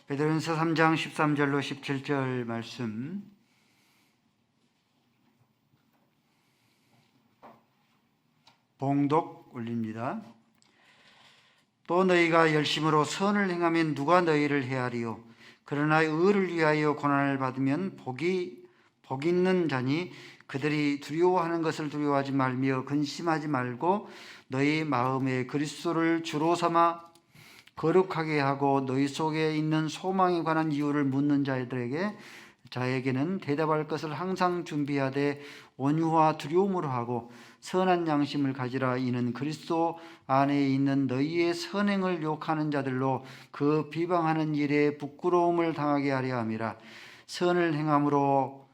베드로전서 3장 13절로 17절 말씀, 봉독 올립니다. 또 너희가 열심으로 선을 행하면 누가 너희를 해하리요? 그러나 의를 위하여 고난을 받으면 복 있는 자니 그들이 두려워하는 것을 두려워하지 말며 근심하지 말고 너희 마음에 그리스도를 주로 삼아 거룩하게 하고 너희 속에 있는 소망에 관한 이유를 묻는 자에게는 대답할 것을 항상 준비하되 온유와 두려움으로 하고 선한 양심을 가지라. 이는 그리스도 안에 있는 너희의 선행을 욕하는 자들로 그 비방하는 일에 부끄러움을 당하게 하려 함이라. 선을 행함으로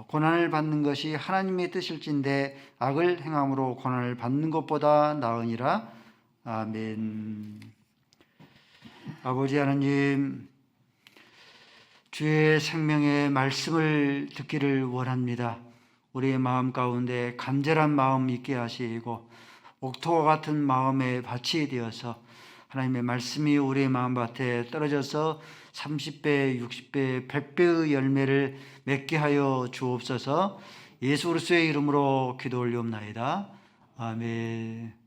고난을 받는 것이 하나님의 뜻일진데 악을 행함으로 고난을 받는 것보다 나으니라. 아멘. 아버지 하나님, 주의 생명의 말씀을 듣기를 원합니다. 우리의 마음 가운데 간절한 마음 있게 하시고 옥토와 같은 마음에 밭이 되어서 하나님의 말씀이 우리의 마음밭에 떨어져서 30배, 60배, 100배의 열매를 맺게 하여 주옵소서. 예수 그리스도의 이름으로 기도 올리옵나이다. 아멘.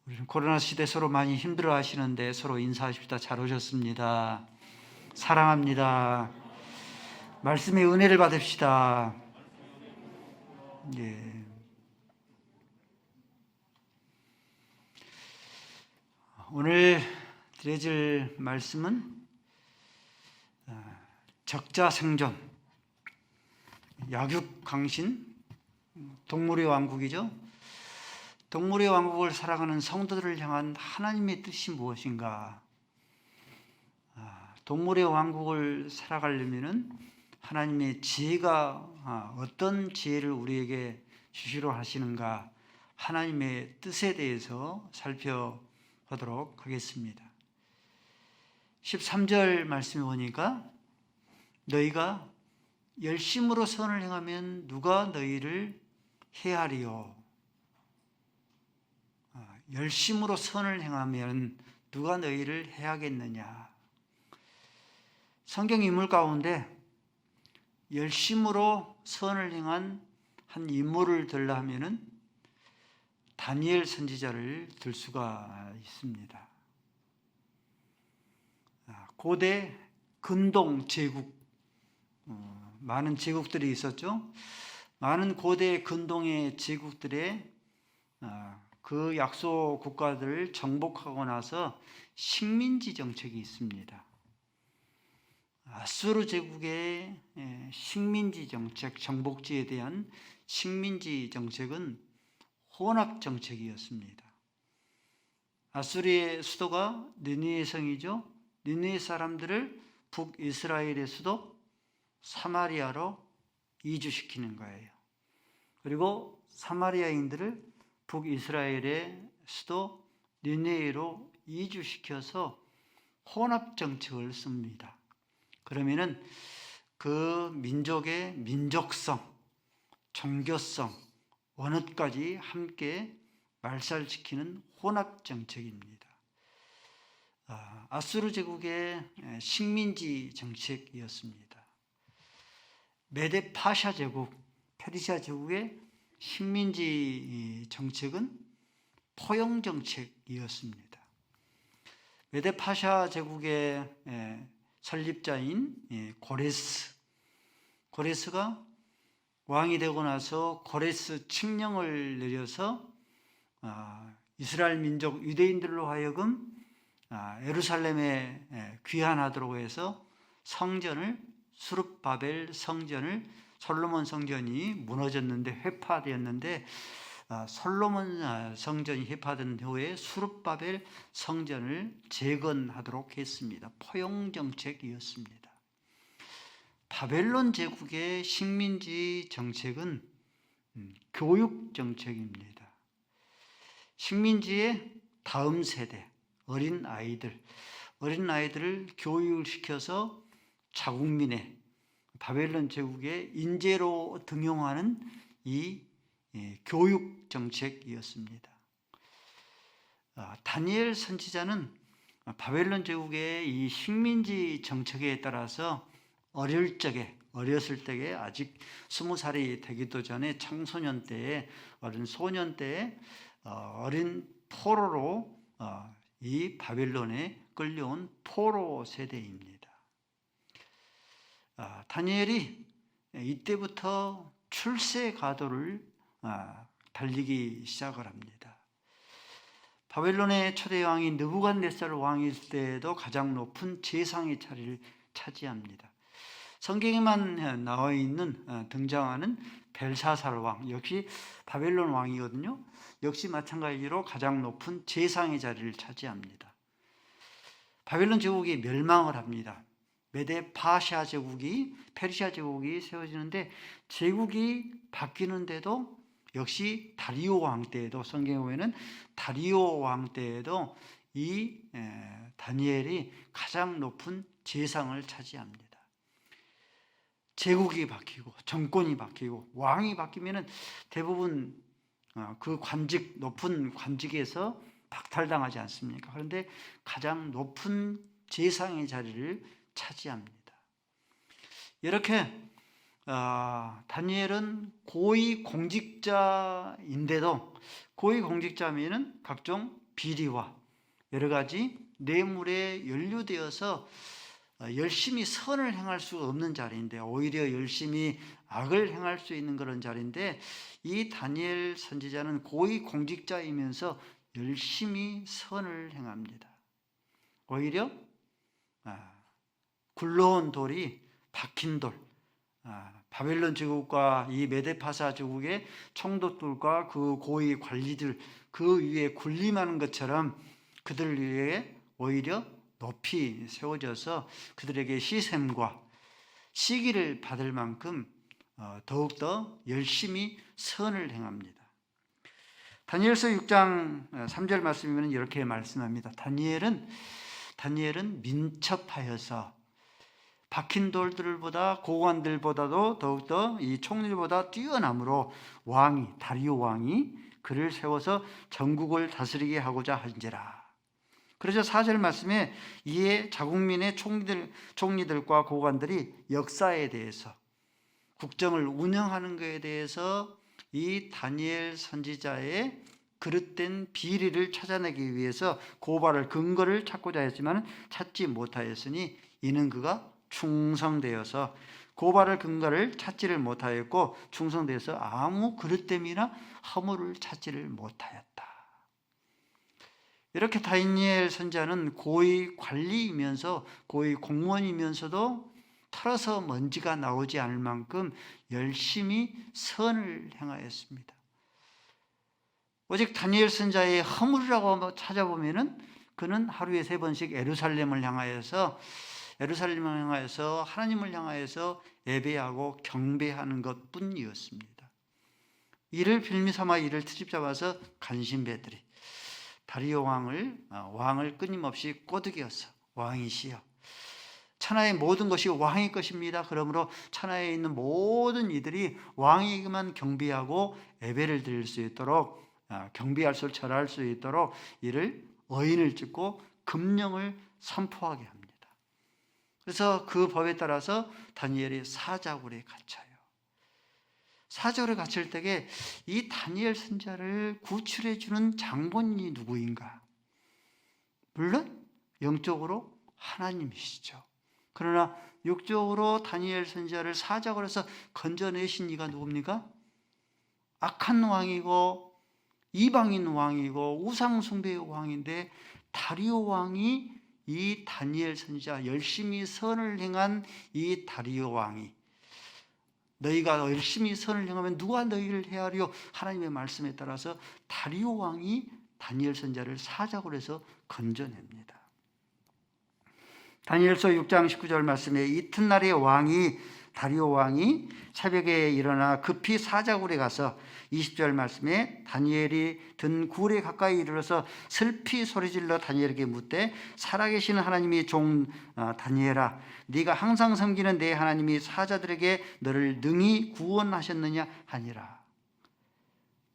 우리는 코로나 시대 서로 많이 힘들어 하시는데 서로 인사하십시다. 잘 오셨습니다. 사랑합니다. 말씀의 은혜를 받읍시다. 예. 오늘 드려질 말씀은 적자생존, 약육강신, 동물의 왕국이죠. 동물의 왕국을 살아가는 성도들을 향한 하나님의 뜻이 무엇인가? 동물의 왕국을 살아가려면 하나님의 지혜가 어떤 지혜를 우리에게 주시려 하시는가? 하나님의 뜻에 대해서 살펴보도록 하겠습니다. 13절 말씀에 보니까 너희가 열심으로 선을 행하면 누가 너희를 해하리요? 열심으로 선을 행하면 누가 너희를 해하겠느냐? 성경 인물 가운데 열심으로 선을 행한 한 인물을 들라 하면은 다니엘 선지자를 들 수가 있습니다. 고대 근동 제국, 많은 제국들이 있었죠. 많은 고대 근동의 제국들의 그 약소 국가들을 정복하고 나서 식민지 정책이 있습니다. 아수르 제국의 식민지 정책, 정복지에 대한 식민지 정책은 혼합 정책이었습니다. 아수르의 수도가 니느웨 성이죠. 니느웨 사람들을 북이스라엘의 수도 사마리아로 이주시키는 거예요. 그리고 사마리아인들을 북이스라엘의 수도 니느웨로 이주시켜서 혼합 정책을 씁니다. 그러면은 그 민족의 민족성, 종교성, 언어까지 함께 말살시키는 혼합 정책입니다. 아수르 제국의 식민지 정책이었습니다. 메데 파샤 제국, 페르시아 제국의 식민지 정책은 포용 정책이었습니다. 메데 파샤 제국의 설립자인 고레스가 왕이 되고 나서 고레스 칙령을 내려서 이스라엘 민족 유대인들로 하여금 예루살렘에 귀환하도록 해서 성전을, 수룹바벨 성전을, 솔로몬 성전이 무너졌는데 회파되었는데 솔로몬 성전이 회파된 후에 수룹바벨 성전을 재건하도록 했습니다. 포용 정책이었습니다. 바벨론 제국의 식민지 정책은 교육 정책입니다. 식민지의 다음 세대, 어린 아이들을 교육을 시켜서 자국민의 바벨론 제국의 인재로 등용하는 이 교육 정책이었습니다. 다니엘 선지자는 바벨론 제국의 이 식민지 정책에 따라서 어렸을 때에 아직 20살이 되기도 전에 청소년 때에 어린 소년 때에 어린 포로로 이 바벨론에 끌려온 포로 세대입니다. 다니엘이 이때부터 출세 가도를 달리기 시작을 합니다. 바벨론의 초대 왕이 느부갓네살 왕일 때에도 가장 높은 제상의 자리를 차지합니다. 성경에만 나와 있는 등장하는 벨사살 왕, 역시 바벨론 왕이거든요. 역시 마찬가지로 가장 높은 제상의 자리를 차지합니다. 바벨론 제국이 멸망을 합니다. 메데 파샤 제국이, 페르시아 제국이 세워지는데 제국이 바뀌는데도 역시 다리오 왕 때에도, 성경에 보면은 다리오 왕 때에도 이 다니엘이 가장 높은 제상을 차지합니다. 제국이 바뀌고 정권이 바뀌고 왕이 바뀌면은 대부분 그 높은 관직에서 박탈당하지 않습니까? 그런데 가장 높은 제상의 자리를 차지합니다. 이렇게 다니엘은 고위 공직자인데도, 고위 공직자면은 각종 비리와 여러 가지 뇌물에 연루되어서 열심히 선을 행할 수 없는 자리인데 오히려 열심히 악을 행할 수 있는 그런 자리인데, 이 다니엘 선지자는 고위 공직자이면서 열심히 선을 행합니다. 오히려 굴러온 돌이 박힌 돌, 바벨론 제국과 이 메데파사 제국의 총독들과 그 고위 관리들 그 위에 군림하는 것처럼 그들 위에 오히려 높이 세워져서 그들에게 시샘과 시기를 받을 만큼 더욱더 열심히 선을 행합니다. 다니엘서 6장 3절 말씀이면 이렇게 말씀합니다. 다니엘은 민첩하여서 박힌 돌들보다 고관들보다도 더욱더 이 총리보다 뛰어남으로 다리오 왕이 그를 세워서 전국을 다스리게 하고자 한지라. 그래서 4절 말씀에 이에 자국민의 총리들과 고관들이 역사에 대해서, 국정을 운영하는 것에 대해서 이 다니엘 선지자의 그릇된 비리를 찾아내기 위해서 근거를 찾고자 했지만 찾지 못하였으니 이는 그가 충성되어서 근거를 찾지를 못하였고 충성되어서 아무 그릇됨이나 허물을 찾지를 못하였다. 이렇게 다니엘 선지자는 고위 관리이면서 고위 공무원이면서도 털어서 먼지가 나오지 않을 만큼 열심히 선을 행하였습니다. 오직 다니엘 선지자의 허물이라고 찾아보면은 그는 하루에 3번씩 예루살렘을 향하여서 하나님을 향하여서 예배하고 경배하는 것뿐이었습니다. 이를 빌미삼아 이를 트집 잡아서 간신배들이 다리오 왕을 끊임없이 꼬드겨서 왕이시여, 천하의 모든 것이 왕의 것입니다. 그러므로 천하에 있는 모든 이들이 왕에게만 경배하고 예배를 드릴 수 있도록, 경배할 수 절할 수 있도록 이를 의인을 찍고 금령을 선포하게 합니다. 그래서 그 법에 따라서 다니엘이 사자굴에 갇혀요. 사자굴에 갇힐 때에 이 다니엘 선지자를 구출해 주는 장본인이 누구인가? 물론 영적으로 하나님이시죠. 그러나 육적으로 다니엘 선지자를 사자굴에서 건져내신 이가 누굽니까? 악한 왕이고 이방인 왕이고 우상 숭배의 왕인데, 다리오 왕이 이 다니엘 선지자, 열심히 선을 행한 이 다리오 왕이, 너희가 열심히 선을 행하면 누가 너희를 헤아려? 하나님의 말씀에 따라서 다리오 왕이 다니엘 선지자를 사자굴에서 건져냅니다. 다니엘서 6장 19절 말씀에 이튿날에 다리오 왕이 새벽에 일어나 급히 사자굴에 가서 20절 말씀에 다니엘이 든 굴에 가까이 이르러서 슬피 소리질러 다니엘에게 묻되 살아계시는 하나님이 종 다니엘아, 네가 항상 섬기는 내 하나님이 사자들에게 너를 능히 구원하셨느냐 하니라.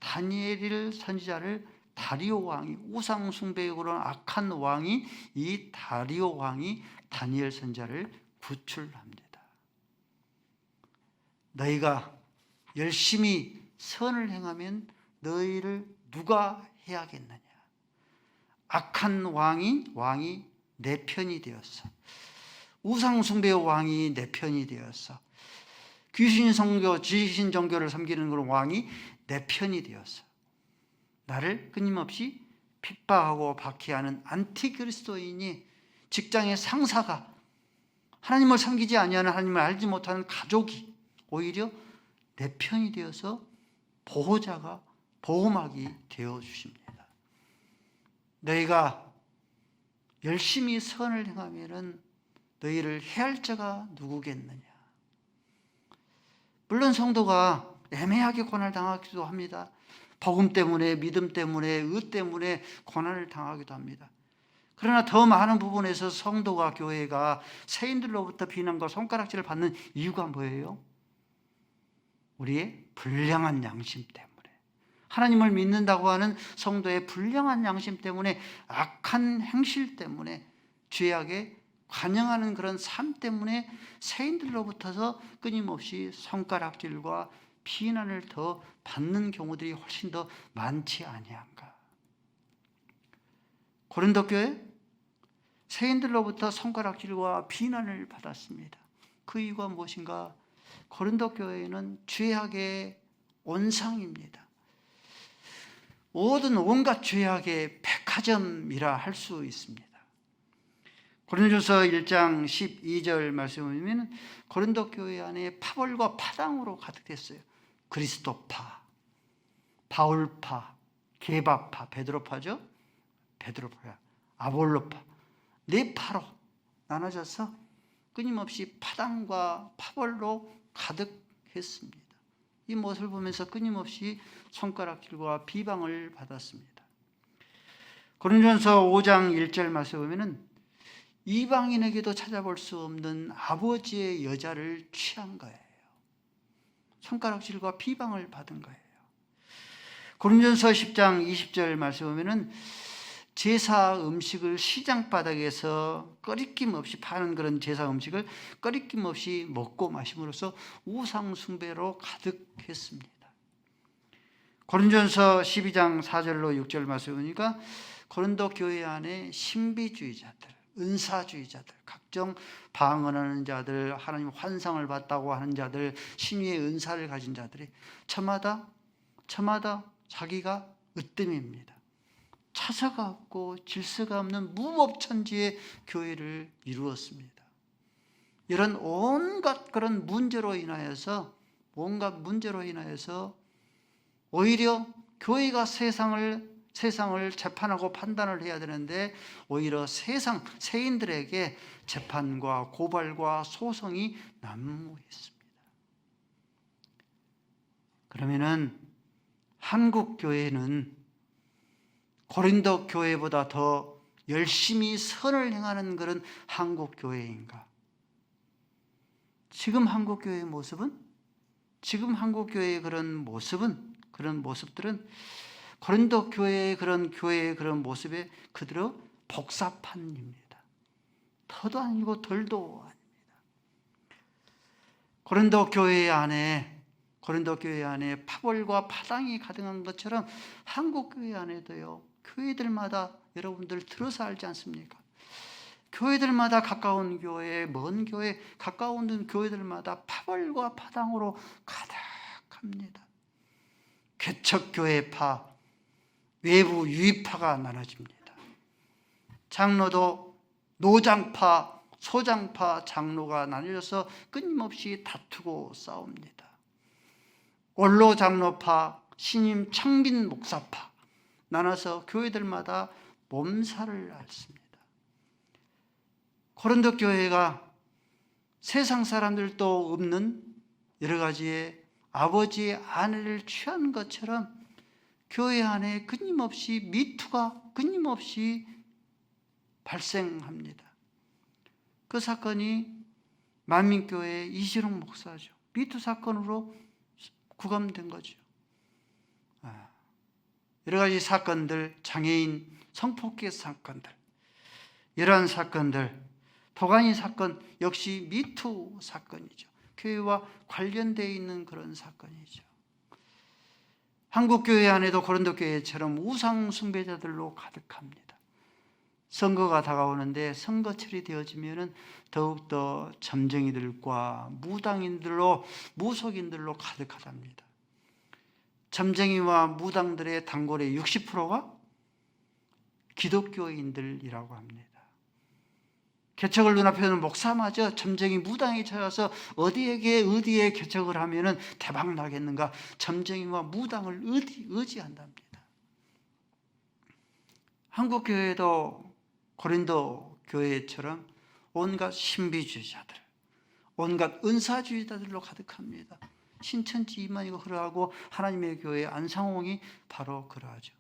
다니엘 선지자를 다리오 왕이, 우상 숭배에 그런 악한 왕이, 이 다리오 왕이 다니엘 선지자를 구출합니다. 너희가 열심히 선을 행하면 너희를 누가 해야겠느냐? 악한 왕이 내 편이 되었어. 우상 숭배의 왕이 내 편이 되었어. 귀신 종교, 지신 종교를 섬기는 그런 왕이 내 편이 되었어. 나를 끊임없이 핍박하고 박해하는 안티그리스도인이, 직장의 상사가, 하나님을 섬기지 아니하는, 하나님을 알지 못하는 가족이 오히려 내 편이 되어서 보호자가, 보호막이 되어 주십니다. 너희가 열심히 선을 행하면은 너희를 해할 자가 누구겠느냐? 물론 성도가 애매하게 고난을 당하기도 합니다. 복음 때문에, 믿음 때문에, 의 때문에 고난을 당하기도 합니다. 그러나 더 많은 부분에서 성도가, 교회가 세인들로부터 비난과 손가락질을 받는 이유가 뭐예요? 우리의 불량한 양심 때문에, 하나님을 믿는다고 하는 성도의 불량한 양심 때문에, 악한 행실 때문에, 죄악에 관영하는 그런 삶 때문에 세인들로부터서 끊임없이 손가락질과 비난을 더 받는 경우들이 훨씬 더 많지 아니한가? 고린도 교회 세인들로부터 손가락질과 비난을 받았습니다. 그 이유가 무엇인가? 고린도 교회는 죄악의 온상입니다. 모든 온갖 죄악의 백화점이라 할 수 있습니다. 고린도전서 1장 12절 말씀을 보면 고린도 교회 안에 파벌과 파당으로 가득했어요. 그리스도파, 바울파, 게바파, 베드로파죠? 베드로파, 아볼로파, 네 파로 나눠져서 끊임없이 파당과 파벌로 가득했습니다. 이 모습을 보면서 끊임없이 손가락질과 비방을 받았습니다. 고린도전서 5장 1절 말씀을 보면 이방인에게도 찾아볼 수 없는 아버지의 여자를 취한 거예요. 손가락질과 비방을 받은 거예요. 고린도전서 10장 20절 말씀을 보면 제사 음식을 시장 바닥에서 꺼리낌 없이 파는 그런 제사 음식을 꺼리낌 없이 먹고 마심으로써 우상 숭배로 가득했습니다. 고린도전서 12장 4절로 6절 말씀을 보니까 고린도 교회 안에 신비주의자들, 은사주의자들, 각종 방언하는 자들, 하나님 환상을 봤다고 하는 자들, 신위의 은사를 가진 자들이 저마다 자기가 으뜸입니다. 차서가 없고 질서가 없는 무법천지의 교회를 이루었습니다. 이런 온갖 그런 문제로 인하여서 오히려 교회가 세상을 재판하고 판단을 해야 되는데 오히려 세인들에게 재판과 고발과 소송이 난무했습니다. 그러면은 한국 교회는 고린도 교회보다 더 열심히 선을 행하는 그런 한국 교회인가? 지금 한국 교회의 모습은, 지금 한국 교회의 그런 모습들은 고린도 교회의 그런 모습에 그대로 복사판입니다. 더도 아니고 덜도 아닙니다. 고린도 교회 안에 파벌과 파당이 가득한 것처럼 한국 교회 안에도요, 교회들마다 여러분들 들어서 알지 않습니까? 교회들마다 가까운 교회, 먼 교회, 가까운 교회들마다 파벌과 파당으로 가득합니다. 개척교회파, 외부 유입파가 나눠집니다. 장로도 노장파, 소장파, 장로가 나뉘어서 끊임없이 다투고 싸웁니다. 원로 장로파, 신임 청빈 목사파 나눠서 교회들마다 몸살을 앓습니다. 고린도 교회가 세상 사람들도 없는 여러 가지의 아버지의 아내를 취한 것처럼 교회 안에 끊임없이 미투가 끊임없이 발생합니다. 그 사건이 만민교회 이시롱 목사죠. 미투 사건으로 구감된 거죠. 여러 가지 사건들, 장애인 성폭행 사건들, 이러한 사건들, 도가니 사건 역시 미투 사건이죠. 교회와 관련되어 있는 그런 사건이죠. 한국 교회 안에도 고린도 교회처럼 우상 숭배자들로 가득합니다. 선거가 다가오는데 선거철이 되어지면은 더욱더 점쟁이들과 무당인들로, 무속인들로 가득하답니다. 점쟁이와 무당들의 단골의 60%가 기독교인들이라고 합니다. 개척을 눈앞에 두는 목사마저 점쟁이 무당이 찾아서 어디에 개척을 하면은 대박 나겠는가, 점쟁이와 무당을 의지한답니다. 한국 교회도 고린도 교회처럼 온갖 신비주의자들, 온갖 은사주의자들로 가득합니다. 신천지 이만희가 그러하고 하나님의 교회 안상홍이 바로 그러하죠.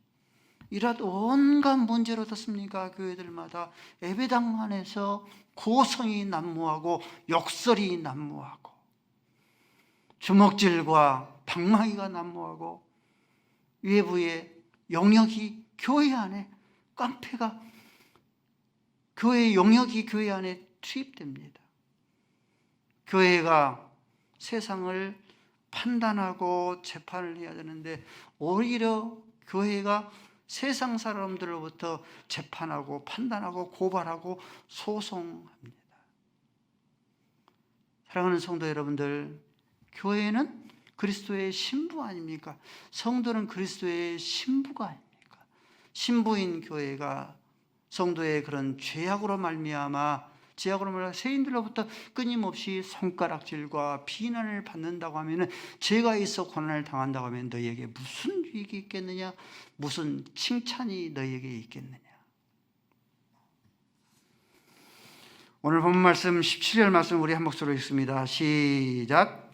이런 온갖 문제로 어떻습니까? 교회들마다 예배당 안에서 고성이 난무하고 욕설이 난무하고 주먹질과 방망이가 난무하고 외부의 영역이 교회 안에, 깡패가 교회의 영역이 교회 안에 투입됩니다. 교회가 세상을 판단하고 재판을 해야 되는데 오히려 교회가 세상 사람들로부터 재판하고 판단하고 고발하고 소송합니다. 사랑하는 성도 여러분들, 교회는 그리스도의 신부 아닙니까? 성도는 그리스도의 신부가 아닙니까? 신부인 교회가 성도의 그런 죄악으로 말미암아 세인들로부터 끊임없이 손가락질과 비난을 받는다고 하면, 죄가 있어 고난을 당한다고 하면 너희에게 무슨 유익이 있겠느냐? 무슨 칭찬이 너희에게 있겠느냐? 오늘 본 말씀 17절 말씀 우리 한 목소리로 읽습니다. 시작.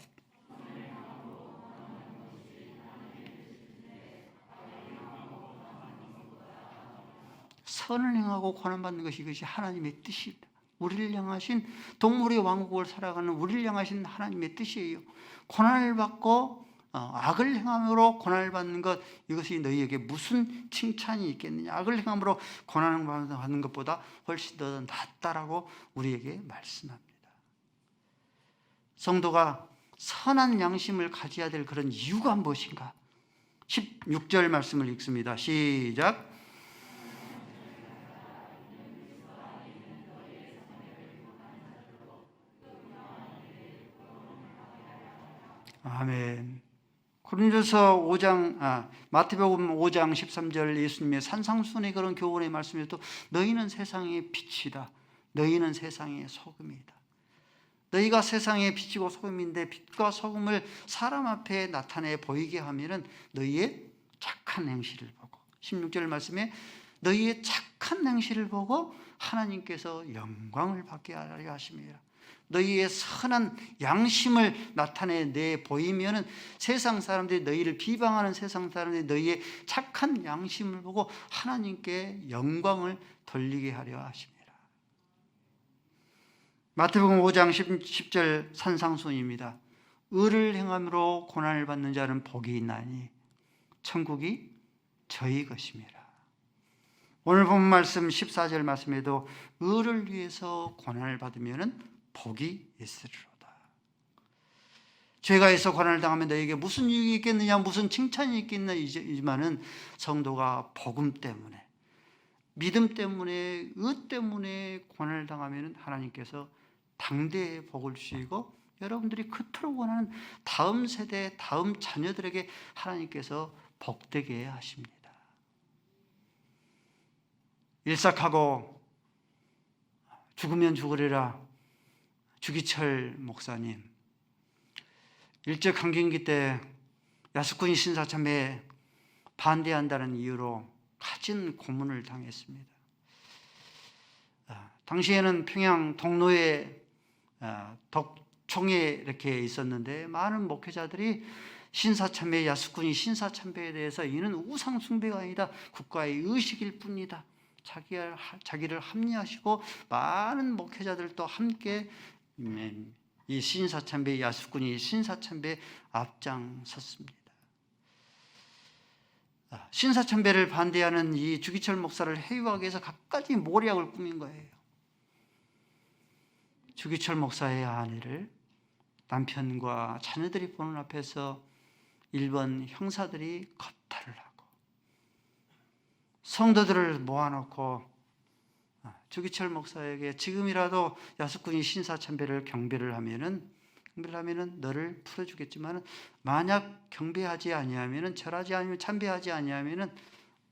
선을 행하고 고난받는 것이, 이것이 하나님의 뜻이다. 우리를 향하신, 동물의 왕국을 살아가는 우리를 향하신 하나님의 뜻이에요. 고난을 받고 악을 행함으로 고난을 받는 것, 이것이 너희에게 무슨 칭찬이 있겠느냐? 악을 행함으로 고난을 받는 것보다 훨씬 더 낫다라고 우리에게 말씀합니다. 성도가 선한 양심을 가져야 될 그런 이유가 무엇인가? 16절 말씀을 읽습니다. 시작. 아멘. 고린도서 5장, 마태복음 5장 13절 예수님의 산상수훈의 그런 교훈의 말씀에도 너희는 세상의 빛이다. 너희는 세상의 소금이다. 너희가 세상의 빛이고 소금인데, 빛과 소금을 사람 앞에 나타내 보이게 하면은 너희의 착한 행실을 보고, 16절 말씀에 너희의 착한 행실을 보고 하나님께서 영광을 받게 하려 하십니다. 너희의 선한 양심을 나타내 보이면은 세상 사람들이, 너희를 비방하는 세상 사람들이 너희의 착한 양심을 보고 하나님께 영광을 돌리게 하려 하십니다. 마태복음 5장 10절 산상수훈입니다. 의를 행함으로 고난을 받는 자는 복이 있나니 천국이 저희 것입니다. 오늘 본 말씀 14절 말씀에도 의를 위해서 고난을 받으면은 복이 있으리로다. 죄가 있어 고난을 당하면 너에게 무슨 유익이 있겠느냐, 무슨 칭찬이 있겠느냐지만은, 성도가 복음 때문에, 믿음 때문에, 의 때문에 고난을 당하면 하나님께서 당대의 복을 주시고, 여러분들이 그토록 원하는 다음 세대, 다음 자녀들에게 하나님께서 복되게 하십니다. 일삭하고 죽으면 죽으리라 주기철 목사님, 일제 강점기 때 야스쿠니 신사참배에 반대한다는 이유로 갖은 고문을 당했습니다. 당시에는 평양 동로에 덕총에 이렇게 있었는데, 많은 목회자들이 신사참배, 야스쿠니 신사참배에 대해서 이는 우상 숭배가 아니다, 국가의 의식일 뿐이다, 자기를 합리화하시고 많은 목회자들도 함께 이 신사참배, 야수꾼이 신사참배 앞장섰습니다. 신사참배를 반대하는 이 주기철 목사를 해유하기 위해서 갖가지 모략을 꾸민 거예요. 주기철 목사의 아내를 남편과 자녀들이 보는 앞에서 일본 형사들이 겁탈을 하고 성도들을 모아놓고 주기철 목사에게 지금이라도 야스쿠니 신사참배를 경배를 하면은 너를 풀어주겠지만 만약 경배하지 아니하면은 절하지 아니면 참배하지 아니하면은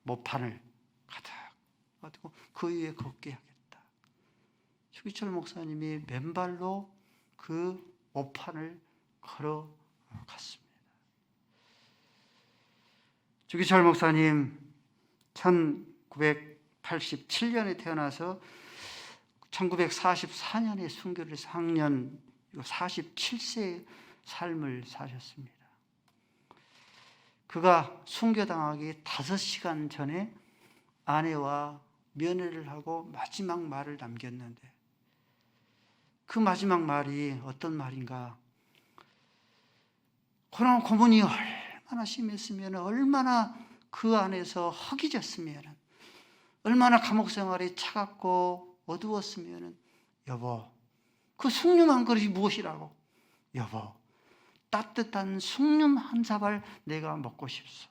모판을 가득 가지고 그 위에 걷게 하겠다. 주기철 목사님이 맨발로 그 모판을 걸어갔습니다. 주기철 목사님 1987년에 태어나서 1944년에 순교를 해서 학년 47세의 삶을 사셨습니다. 그가 순교당하기 5시간 전에 아내와 면회를 하고 마지막 말을 남겼는데 그 마지막 말이 어떤 말인가? 고난 고문이 얼마나 심했으면, 얼마나 그 안에서 허기졌으면, 얼마나 감옥 생활이 차갑고 어두웠으면, 여보, 그 숭늉 한 그릇이 무엇이라고? 여보, 따뜻한 숭늉 한 사발 내가 먹고 싶소.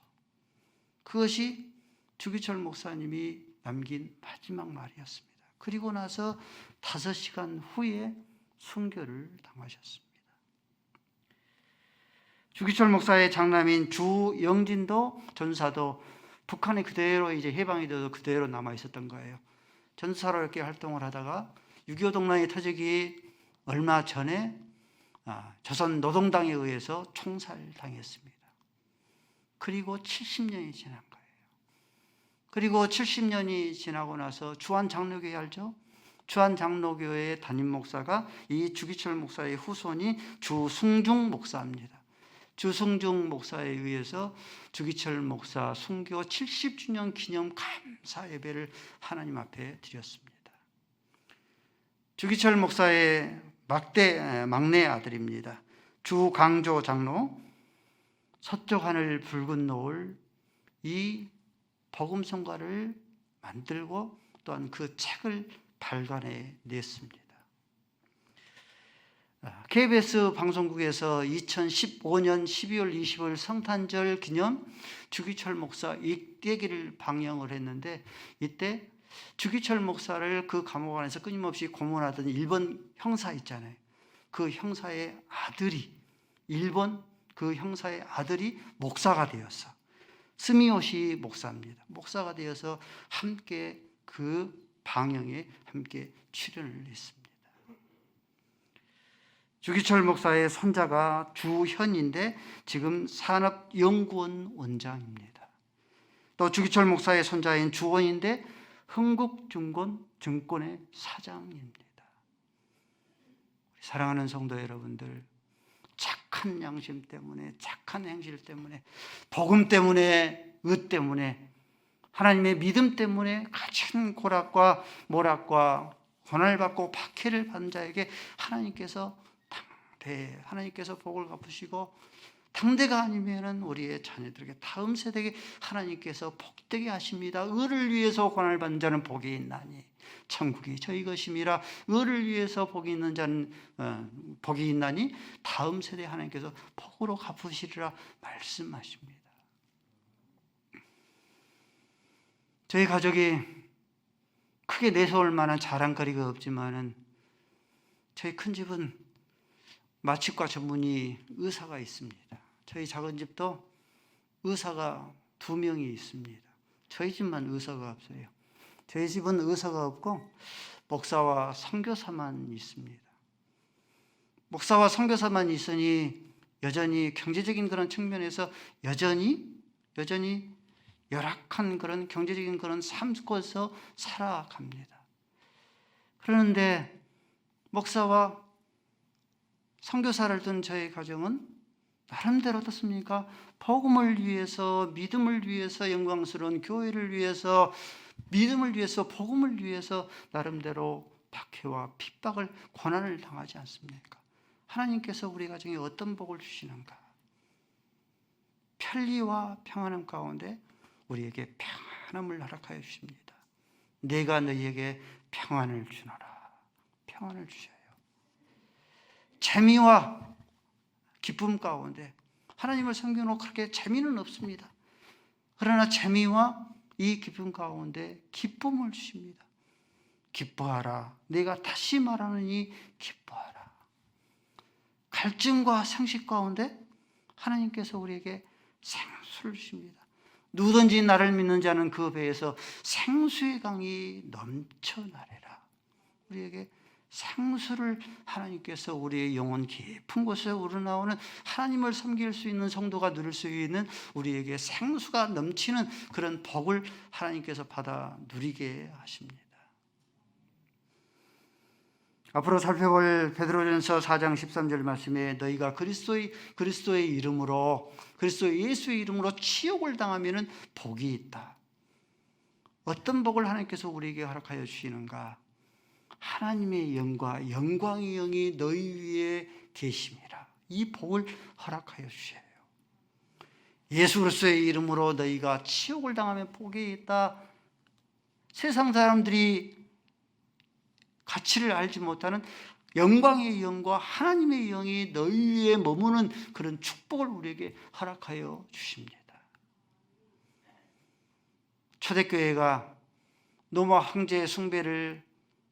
그것이 주기철 목사님이 남긴 마지막 말이었습니다. 그리고 나서 5시간 후에 순교를 당하셨습니다. 주기철 목사의 장남인 주영진도 전사도 북한에 그대로 이제 해방이 되어서 그대로 남아 있었던 거예요. 전사로 이렇게 활동을 하다가 6.25 동란이 터지기 얼마 전에 조선 노동당에 의해서 총살당했습니다. 그리고 70년이 지난 거예요. 그리고 70년이 지나고 나서 주한장로교회 알죠? 주한장로교회의 담임 목사가 이 주기철 목사의 후손이 주승중 목사입니다. 주승중 목사에 의해서 주기철 목사 순교 70주년 기념 감사 예배를 하나님 앞에 드렸습니다. 주기철 목사의 막내 아들입니다. 주강조 장로, 서쪽 하늘 붉은 노을, 이 복음성가를 만들고 또한 그 책을 발간해 냈습니다. KBS 방송국에서 2015년 12월 20일 성탄절 기념 주기철 목사 일대기를 방영을 했는데, 이때 주기철 목사를 그 감옥 안에서 끊임없이 고문하던 일본 형사 있잖아요. 그 형사의 아들이, 일본 그 형사의 아들이 목사가 되었어. 스미오시 목사입니다. 목사가 되어서 함께 그 방영에 함께 출연을 했습니다. 주기철 목사의 손자가 주현인데 지금 산업연구원 원장입니다. 또 주기철 목사의 손자인 주원인데 흥국증권의 사장입니다. 사랑하는 성도 여러분들, 착한 양심 때문에, 착한 행실 때문에, 복음 때문에, 의 때문에, 하나님의 믿음 때문에 가진 고락과 모락과 고난을 받고 박해를 받은 자에게 하나님께서 복을 갚으시고, 당대가 아니면은 우리의 자녀들에게, 다음 세대에게 하나님께서 복되게 하십니다. 의를 위해서 고난을 받는 자는 복이 있나니 천국이 저희 것임이라. 의를 위해서 복이 있는 자는 복이 있나니 다음 세대에 하나님께서 복으로 갚으시리라 말씀하십니다. 저희 가족이 크게 내세울 만한 자랑거리가 없지만은 저희 큰 집은 마취과 전문의 의사가 있습니다. 저희 작은 집도 의사가 2명이 있습니다. 저희 집만 의사가 없어요. 저희 집은 의사가 없고 목사와 선교사만 있습니다. 목사와 선교사만 있으니 여전히 경제적인 그런 측면에서 여전히 열악한 그런 경제적인 그런 삶 속에서 살아갑니다. 그런데 목사와 선교사를 둔 저희 가정은 나름대로 어떻습니까? 복음을 위해서, 믿음을 위해서, 영광스러운 교회를 위해서, 믿음을 위해서, 복음을 위해서 나름대로 박해와 핍박을, 고난을 당하지 않습니까? 하나님께서 우리 가정에 어떤 복을 주시는가? 편리와 평안함 가운데 우리에게 평안함을 허락하여 주십니다. 내가 너희에게 평안을 주노라. 평안을 주셔요. 재미와 기쁨 가운데 하나님을 섬기는 그렇게 재미는 없습니다. 그러나 재미와 이 기쁨 가운데 기쁨을 주십니다. 기뻐하라. 내가 다시 말하느니 기뻐하라. 갈증과 상식 가운데 하나님께서 우리에게 생수를 주십니다. 누구든지 나를 믿는 자는 그 배에서 생수의 강이 넘쳐나리라. 우리에게 생수를 하나님께서 우리의 영혼 깊은 곳에 우러나오는 하나님을 섬길 수 있는 성도가 누릴 수 있는 우리에게 생수가 넘치는 그런 복을 하나님께서 받아 누리게 하십니다. 앞으로 살펴볼 베드로전서 4장 13절 말씀에 너희가 그리스도의 이름으로 그리스도 예수의 이름으로 치욕을 당하면은 복이 있다. 어떤 복을 하나님께서 우리에게 허락하여 주시는가? 하나님의 영과 영광의 영이 너희 위에 계심이라. 이 복을 허락하여 주셔요. 예수 그리스도의 이름으로 너희가 치욕을 당하면 복이 있다. 세상 사람들이 가치를 알지 못하는 영광의 영과 하나님의 영이 너희 위에 머무는 그런 축복을 우리에게 허락하여 주십니다. 초대교회가 노마 황제의 숭배를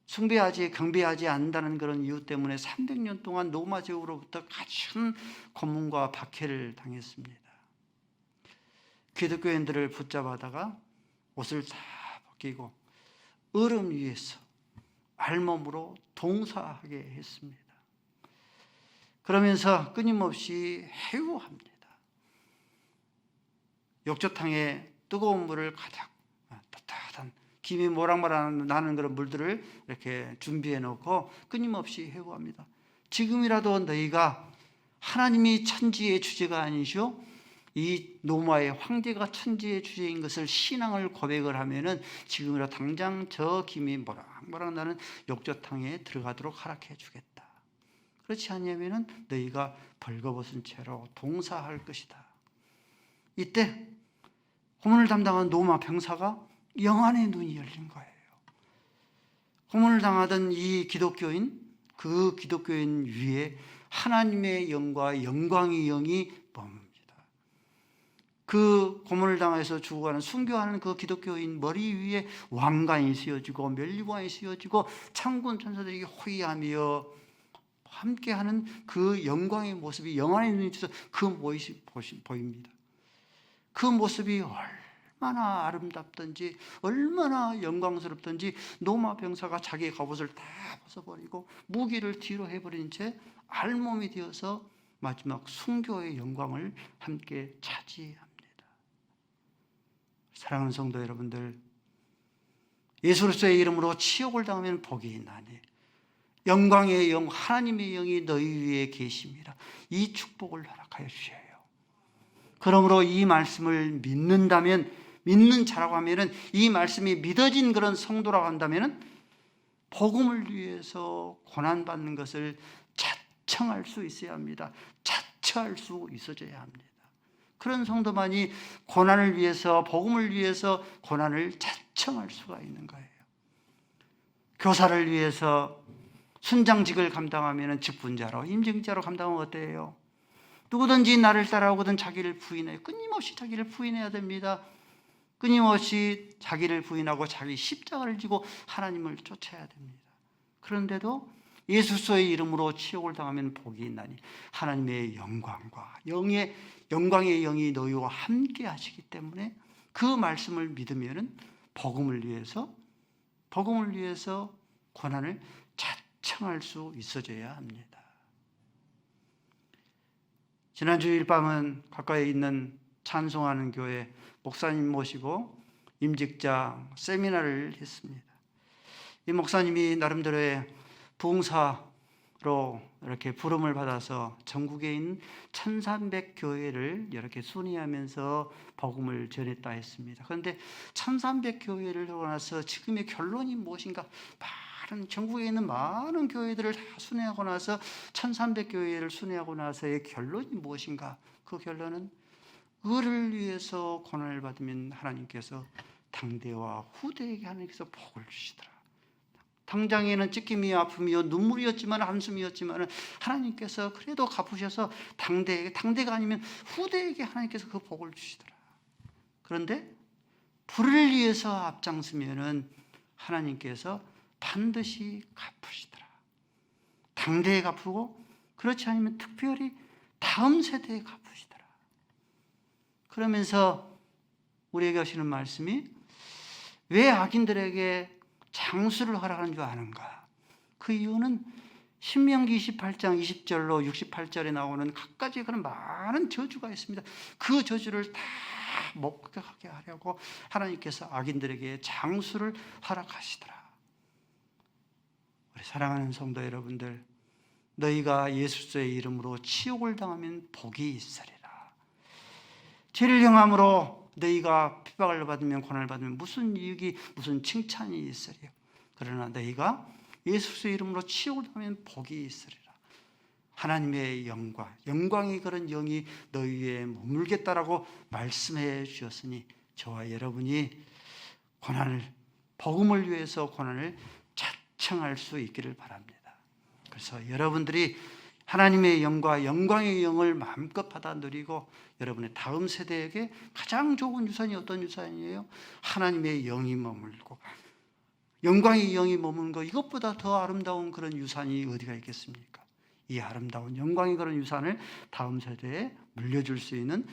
경배하지 않는다는 그런 이유 때문에 300년 동안 로마 제국으로부터 가진 고문과 박해를 당했습니다. 기독교인들을 붙잡아다가 옷을 다 벗기고 얼음 위에서 알몸으로 동사하게 했습니다. 그러면서 끊임없이 해고합니다. 욕조탕에 뜨거운 물을 가득 따뜻한 김이 모락모락 나는 그런 물들을 이렇게 준비해 놓고 끊임없이 해고합니다. 지금이라도 너희가 하나님이 천지의 주제가 아니시오, 이 노마의 황제가 천지의 주제인 것을 신앙을 고백을 하면은 지금이라도 당장 저 김이 모락모락 나는 욕조탕에 들어가도록 허락해 주겠다. 그렇지 않으면은 너희가 벌거벗은 채로 동사할 것이다. 이때 고문을 담당한 로마 병사가 영안의 눈이 열린 거예요. 고문을 당하던 이 기독교인, 그 기독교인 위에 하나님의 영과 영광의 영이 머뭅니다. 그 고문을 당해서 죽어가는 순교하는 그 기독교인 머리 위에 왕관이 씌워지고 면류관이 씌워지고 천군 천사들이 호위하며 함께하는 그 영광의 모습이 영안의 눈이 있어서 그 모습이 보입니다. 그 모습이 얼마나 아름답던지 얼마나 영광스럽던지 노마 병사가 자기의 갑옷을 다 벗어버리고 무기를 뒤로 해버린 채 알몸이 되어서 마지막 순교의 영광을 함께 차지합니다. 사랑하는 성도 여러분들, 예수 그리스도의 이름으로 치욕을 당하면 복이 있나니 영광의 영, 하나님의 영이 너희 위에 계심이라. 이 축복을 허락하여 주셔요. 그러므로 이 말씀을 믿는다면, 믿는 자라고 하면은, 이 말씀이 믿어진 그런 성도라고 한다면은 복음을 위해서 고난받는 것을 자청할 수 있어야 합니다. 자처할 수 있어져야 합니다. 그런 성도만이 고난을 위해서, 복음을 위해서 고난을 자청할 수가 있는 거예요. 교사를 위해서 순장직을 감당하면 직분자로, 임직자로 감당하면 어때요? 누구든지 나를 따라오거든 자기를 부인해요. 끊임없이 자기를 부인해야 됩니다. 끊임없이 자기를 부인하고 자기 십자가를 지고 하나님을 쫓아야 됩니다. 그런데도 예수의 이름으로 치욕을 당하면 복이 있나니 하나님의 영광과 영광의 영이 너희와 함께 하시기 때문에 그 말씀을 믿으면 복음을 위해서 고난을 자청할 수 있어져야 합니다. 지난 주일 밤은 가까이 있는 찬송하는 교회 목사님 모시고 임직자 세미나를 했습니다. 이 목사님이 나름대로의 부흥사로 이렇게 부름을 받아서 전국에 있는 1300교회를 이렇게 순회하면서 복음을 전했다 했습니다. 그런데 1300교회를 하고 나서 지금의 결론이 무엇인가? 전국에 있는 많은 교회들을 다 순회하고 나서 1300교회를 순회하고 나서의 결론이 무엇인가? 그 결론은 의를 위해서 고난을 받으면 하나님께서 당대와 후대에게 하나님께서 복을 주시더라. 당장에는 찢김이요 아픔이요 눈물이었지만 한숨이었지만 하나님께서 그래도 갚으셔서 당대가 아니면 후대에게 하나님께서 그 복을 주시더라. 그런데 불을 위해서 앞장서면은 하나님께서 반드시 갚으시더라. 당대에 갚고 그렇지 않으면 특별히 다음 세대에 갚으시더라. 그러면서 우리에게 하시는 말씀이 왜 악인들에게 장수를 허락하는 줄 아는가? 그 이유는 신명기 28장 20절로 68절에 나오는 각가지 그런 많은 저주가 있습니다. 그 저주를 다 목격하게 하려고 하나님께서 악인들에게 장수를 허락하시더라. 우리 사랑하는 성도 여러분들, 너희가 예수의 이름으로 치욕을 당하면 복이 있으리라. 죄를 행함으로 너희가 핍박을 받으면 고난을 받으면 무슨 이익이 무슨 칭찬이 있으리요. 그러나 너희가 예수의 이름으로 치욕을 당하면 복이 있으리라. 하나님의 영광이 그런 영이 너희 위에 머물겠다라고 말씀해 주셨으니 저와 여러분이 복음을 위해서 고난을 자청할 수 있기를 바랍니다. 그래서 여러분들이 하나님의 영광의 영을 마음껏 받아 누리고 여러분의 다음 세대에게 가장 좋은 유산이 어떤 유산이에요? 하나님의 영이 머물고 영광의 영이 머무는 것, 이것보다 더 아름다운 그런 유산이 어디가 있겠습니까? 이 아름다운 영광의 그런 유산을 다음 세대에 물려줄 수 있는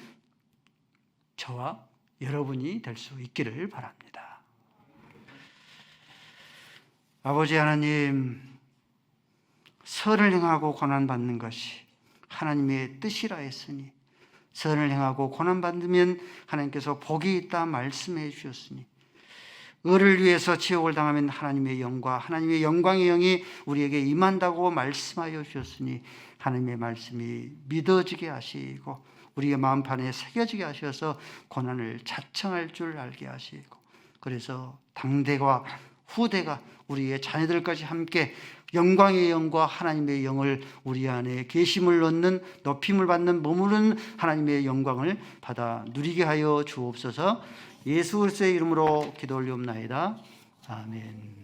저와 여러분이 될 수 있기를 바랍니다. 아버지 하나님, 선을 행하고 고난받는 것이 하나님의 뜻이라 했으니 선을 행하고 고난받으면 하나님께서 복이 있다 말씀해 주셨으니 의를 위해서 지옥을 당하면 하나님의 영과 하나님의 영광의 영이 우리에게 임한다고 말씀하여 주셨으니 하나님의 말씀이 믿어지게 하시고 우리의 마음판에 새겨지게 하셔서 고난을 자청할 줄 알게 하시고 그래서 당대와 후대가 우리의 자녀들까지 함께 영광의 영과 하나님의 영을 우리 안에 계심을 얻는 높임을 받는 머무르는 하나님의 영광을 받아 누리게 하여 주옵소서. 예수 그리스도의 이름으로 기도 올리옵나이다. 아멘.